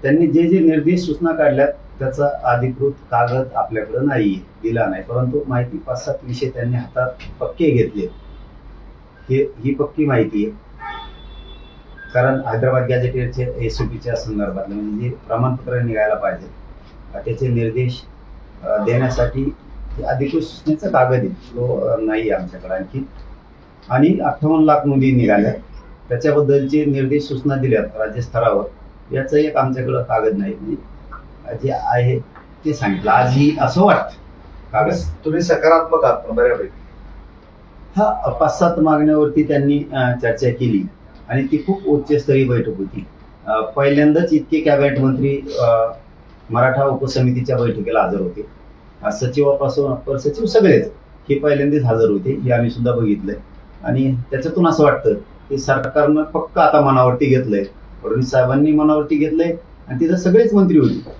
त्यांनी जे जे निर्देश सूचना काढल्यात त्याचा अधिकृत कागद आपल्याकडे नाही, दिला नाही, परंतु माहिती 5-7 विषय त्यांनी हातात पक्के घेतले. ही पक्की माहिती आहे. कारण हैदराबाद गॅझेटेडच्या एसओपीच्या संदर्भातलं म्हणजे जे प्रमाणपत्र निघायला पाहिजे त्याचे निर्देश देण्यासाठी अधिकृत सूचनेचा कागद आहे तो नाही आमच्याकडे आणखी. आणि 58 लाख नोंदी निघाल्या, त्याच्याबद्दलचे निर्देश सूचना दिल्यात राज्य स्तरावर, याचं एक आमच्याकडं कागद नाही. म्हणजे जे आहे ते सांगितलं आजही असं वाटतं. कागद तुम्ही सकारात्मक आहात बऱ्यापैकी. हा 5-7 मागण्यावरती त्यांनी चर्चा केली आणि ती खूप उच्चस्तरीय बैठक होती. पहिल्यांदाच इतके कॅबिनेट मंत्री मराठा उपसमितीच्या बैठकीला हजर होते. सचिवापासून अप्पर सचिव सगळेच हे पहिल्यांदाच हजर होते, हे आम्ही सुद्धा बघितलंय. आणि त्याच्यातून असं वाटतं की सरकारनं पक्क आता मनावरती घेतलंय, फडणवीस साहेबांनी मनावरती घेतलंय आणि तिथं सगळेच मंत्री होते.